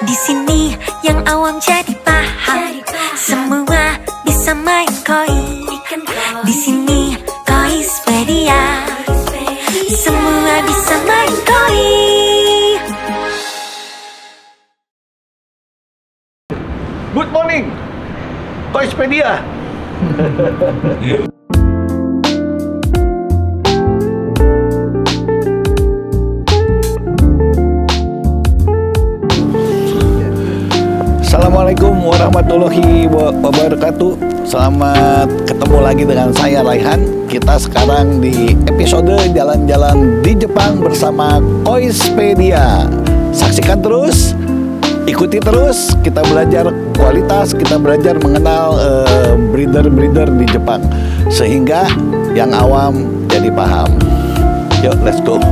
Di sini yang awam jadi paham, semua bisa main koi. Di sini Koispedia, semua bisa main koi. Good morning, Koispedia. Assalamualaikum warahmatullahi wabarakatuh. Selamat ketemu lagi dengan saya Raihan. Kita sekarang di episode jalan-jalan di Jepang bersama Koispedia. Saksikan terus, ikuti terus. Kita belajar kualitas, kita belajar mengenal breeder-breeder di Jepang, sehingga yang awam jadi paham. Yuk, let's go.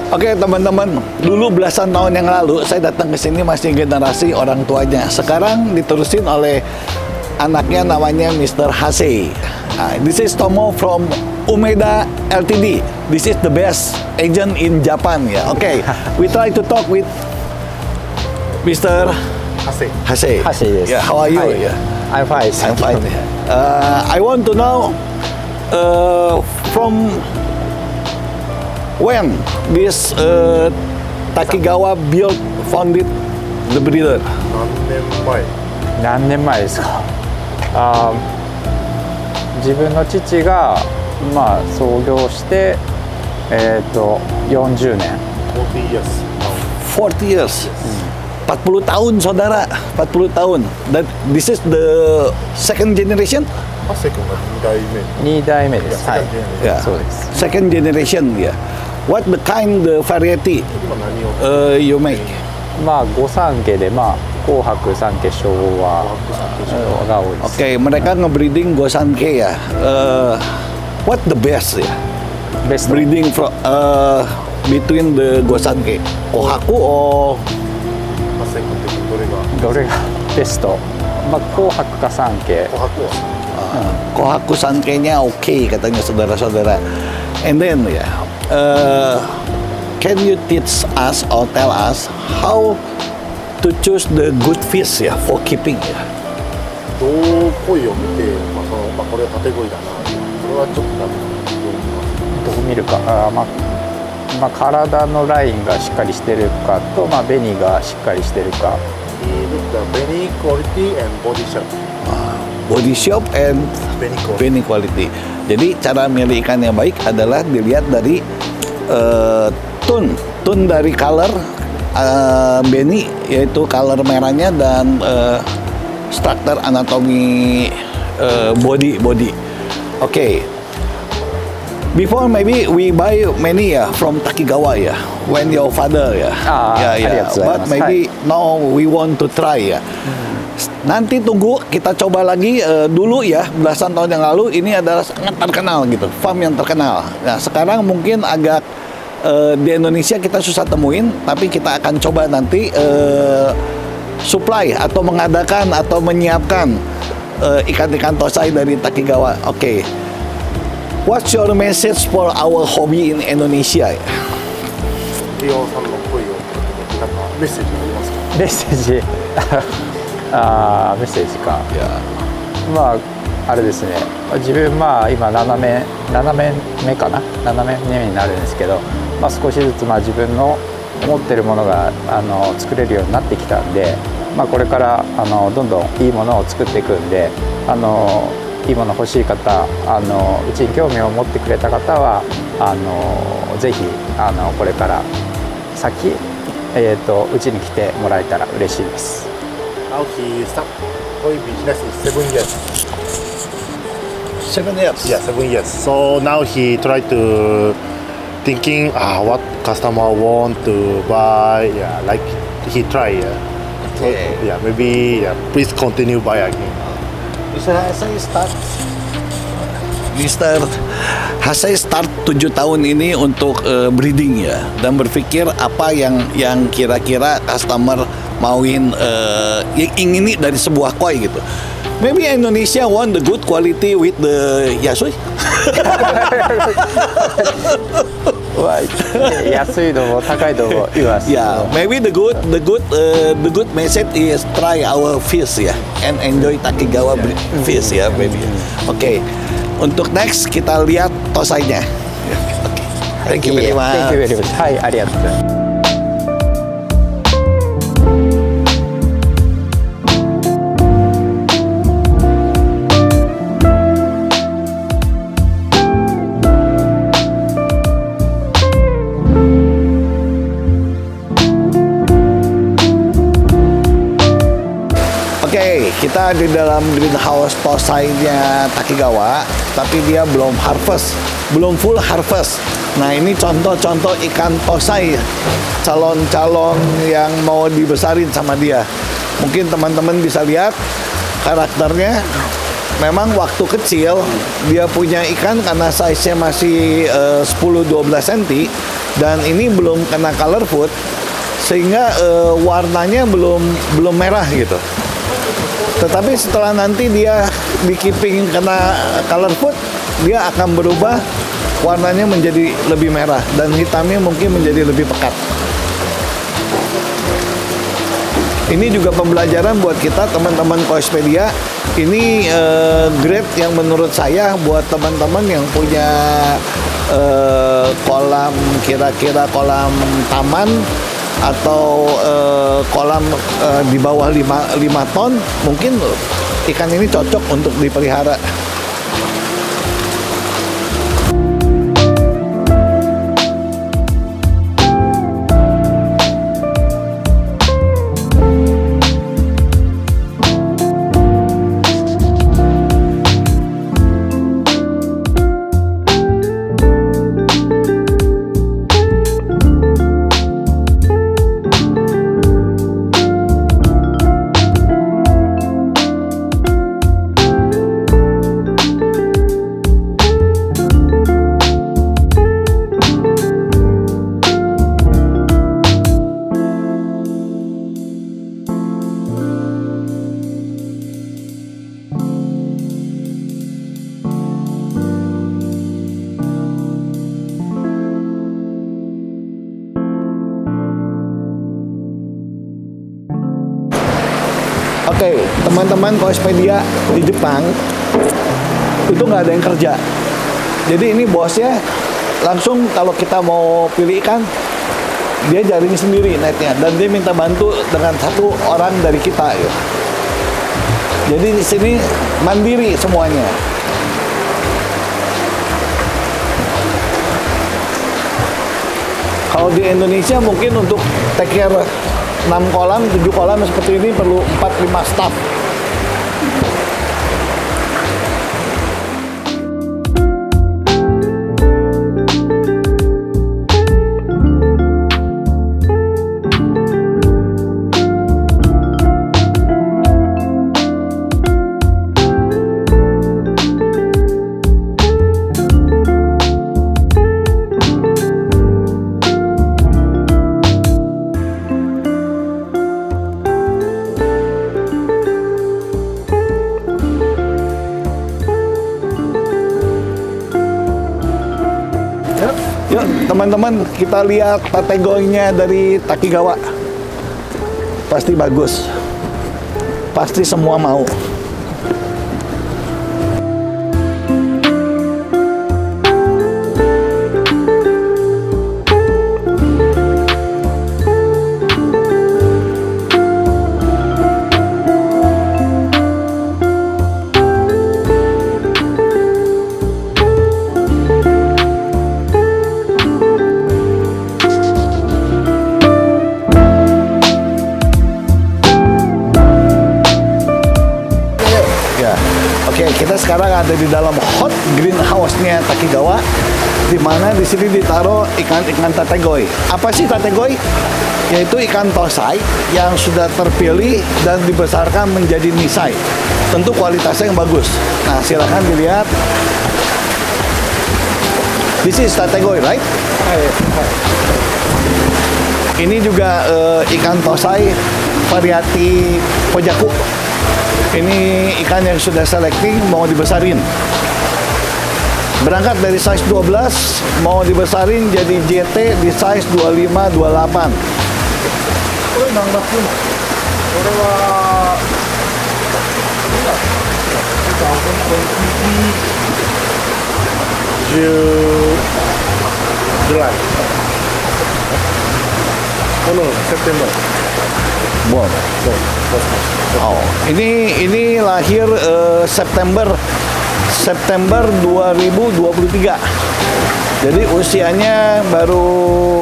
Oke teman-teman, dulu belasan tahun yang lalu saya datang ke sini masih generasi orang tuanya. Sekarang diterusin oleh anaknya, namanya Mr. Hase. This is Tomo from Umeda Ltd. This is the best agent in Japan ya. Oke, we try to talk with Mr. Hase. Hase, yes. Yeah, how are you? Hi. Yeah. I'm fine. I'm fine. I want to know from when this Takigawa founded the breeder? 何年前ですか。自分の父が創業して40年。40 years. 40 tahun saudara, 40 tahun. That this is the second generation? 2代目です。はい。 Yeah. そうです。 Second generation, yeah. What the kind of variety you make? 御三家で紅白三家昭和が多いです。 Okay, mereka ngebreeding Gosanke ya. What the best ya? Best Breeding from between the Gosanke, Kohaku or どれがベスト？紅白か三家。Kohaku Sanke-nya oke katanya saudara-saudara. And then ya, can you teach us or tell us how to choose the good fish ya for keeping ya? どう鯉を見て、これは縦鯉だな、これはちょっとダメだなと思います。どう見るか、体のラインがしっかりしてるかと、紅がしっかりしてるか。He look the belly quality and body shape. Body shape and belly quality. Jadi cara milih ikan yang baik adalah dilihat dari tone dari color beni, yaitu color merahnya, dan structure anatomi body. Okay. Before maybe we buy many from Takigawa when your father but maybe now we want to try Nanti tunggu kita coba lagi. Dulu ya belasan tahun yang lalu ini adalah sangat terkenal gitu, farm yang terkenal. Nah sekarang mungkin agak di Indonesia kita susah temuin, tapi kita akan coba nanti supply atau mengadakan atau menyiapkan ikan-ikan tosai dari Takigawa. Oke. What's your message for our hobby in Indonesia? リオさんの声をなんかメッセージありますか？メッセージメッセージか。あれですね。自分今7年目かな、7年目になるんですけど、少しずつ自分の持ってるものが作れるようになってきたんで、これからどんどんいいものを作っていくんで、いいもの欲しい方、うちに興味を持ってくれた方はぜひこれから先、うちに来てもらえたら嬉しいです。Now he start toy business is 7 years. 7 years. Yeah, 7 years. So now he try to thinking what customer want to buy. Yeah, like he try. Yeah. So, Okay. yeah, maybe please continue buy again. Mister saya start 7 tahun ini untuk breeding ya, dan berpikir apa yang kira-kira customer mauin, yang ingini dari sebuah koi gitu. Maybe Indonesia want the good quality with the yasui. 安いのも高いのもいます。Yeah, maybe the good message is try our fish ya, and enjoy Takigawa fish ya, maybe. Oke, untuk next kita lihat tosainya. Oke, thank you very much. Thank you very much. はい、ありがとうございます。Oke, kita di dalam greenhouse tosainya Takigawa, tapi dia belum harvest, belum full harvest. Nah, ini contoh-contoh ikan tosai, calon-calon yang mau dibesarin sama dia. Mungkin teman-teman bisa lihat karakternya. Memang waktu kecil dia punya ikan karena size-nya masih 10-12 cm, dan ini belum kena color food, sehingga warnanya belum merah gitu. Tetapi setelah nanti dia di keeping kena color food, dia akan berubah warnanya menjadi lebih merah, dan hitamnya mungkin menjadi lebih pekat. Ini juga pembelajaran buat kita teman-teman Koispedia. Ini grade yang menurut saya buat teman-teman yang punya kolam, kira-kira kolam taman atau kolam di bawah 5 ton, mungkin ikan ini cocok untuk dipelihara. Oke, teman-teman Koispedia di Jepang itu nggak ada yang kerja. Jadi ini bosnya langsung kalau kita mau pilih ikan, dia jaring sendiri netnya, dan dia minta bantu dengan 1 orang dari kita ya. Jadi di sini mandiri semuanya. Kalau di Indonesia mungkin untuk take care 6 kolam, 7 kolam seperti ini perlu 4-5 staff. Yuk teman-teman, kita lihat kategorinya dari Takigawa. Pasti bagus, pasti semua mau. ada di dalam hot greenhouse-nya Takigawa, di mana di sini ditaruh ikan-ikan tategoi. Apa sih tategoi? Yaitu ikan tosai yang sudah terpilih dan dibesarkan menjadi nisai. Tentu kualitasnya yang bagus. Nah, silakan dilihat. This is tategoi, right? Ini juga ikan tosai variasi Pojaku. Ini ikan yang sudah selecting mau dibesarin. Berangkat dari size 12 mau dibesarin jadi JT di size 25 28. これ何月の？これは10 July. Oh no, September. Wow. Oh, ini lahir September 2023. Jadi usianya baru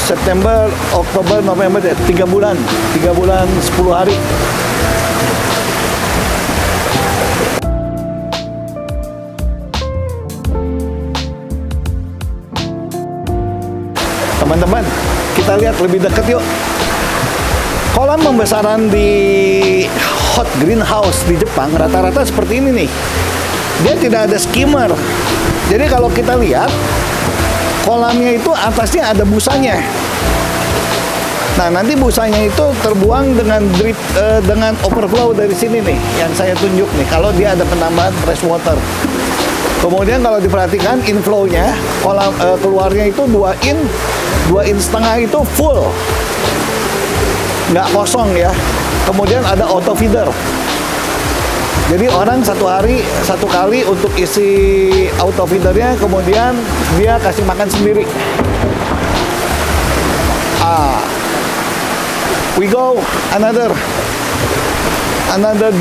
September, Oktober, November, 3 bulan 10 hari. Teman-teman, kita lihat lebih dekat yuk. Kolam pembesaran di hot greenhouse di Jepang rata-rata seperti ini nih. Dia tidak ada skimmer. Jadi kalau kita lihat, kolamnya itu atasnya ada busanya. Nah, nanti busanya itu terbuang dengan drip, dengan overflow dari sini nih, yang saya tunjuk nih. Kalau dia ada penambahan fresh water. Kemudian kalau diperhatikan inflow-nya, kolam keluarnya itu 2 in setengah itu full, nggak kosong ya. Kemudian ada auto feeder. Jadi orang satu kali untuk isi auto feedernya, kemudian dia kasih makan sendiri. We go another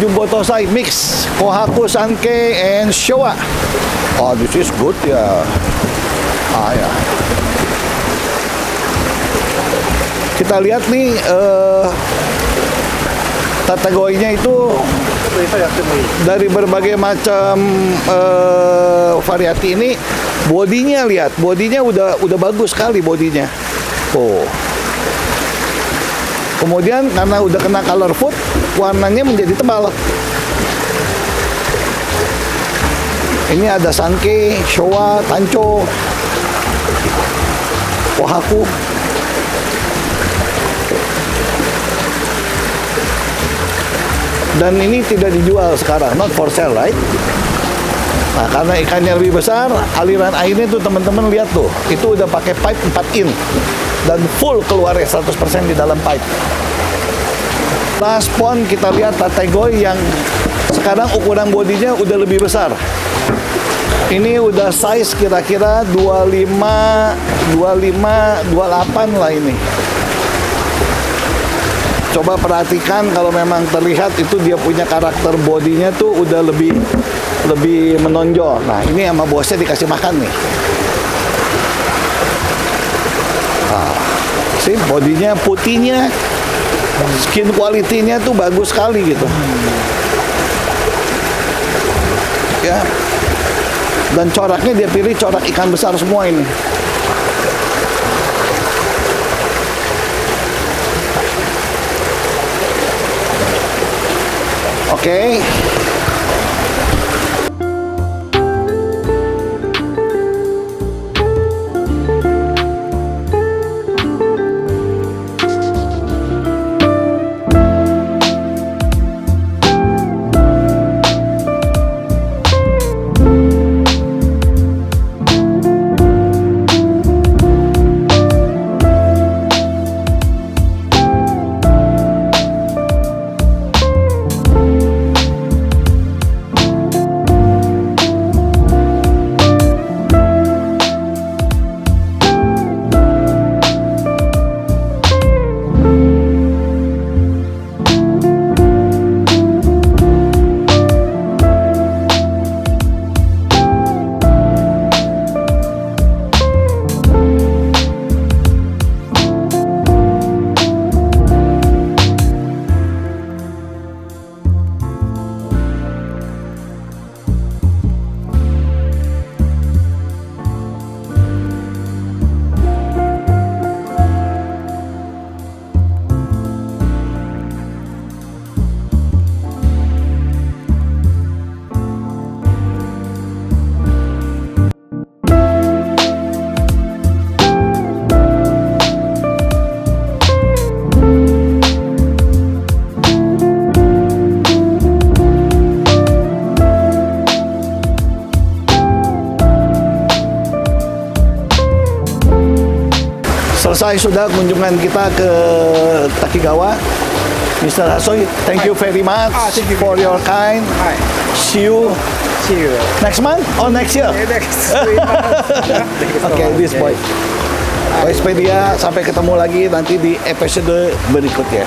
jumbo tosai mix Kohaku, Sankei, and Showa. Oh, this is good ya. Ya. Kita lihat nih tategoinya itu dari berbagai macam variasi ini. Bodinya lihat, bodinya udah bagus sekali bodinya. Oh. Kemudian karena udah kena color food, warnanya menjadi tebal. Ini ada Sankei, Showa, Tancho, Kohaku. Dan ini tidak dijual sekarang, not for sale, right? Nah, karena ikannya lebih besar, aliran airnya tuh teman-teman lihat tuh, itu udah pakai pipe 4 in dan full keluarnya 100% di dalam pipe. Last pond kita lihat tategoi yang sekarang ukuran bodinya udah lebih besar. Ini udah size kira-kira 25, 28 lah ini. Coba perhatikan kalau memang terlihat itu dia punya karakter bodinya tuh udah lebih menonjol. Nah, ini sama bosnya dikasih makan nih. Sih bodinya putihnya, skin quality-nya tuh bagus sekali gitu. Ya. Dan coraknya dia pilih corak ikan besar semua ini. Oke. selesai sudah kunjungan kita ke Takigawa. Mr. Hasoi, thank you very much thank you for very your kind. See you See you. next month or next year? Next 3 months. Oke, this boy. Koispedia, sampai ketemu lagi nanti di episode berikutnya.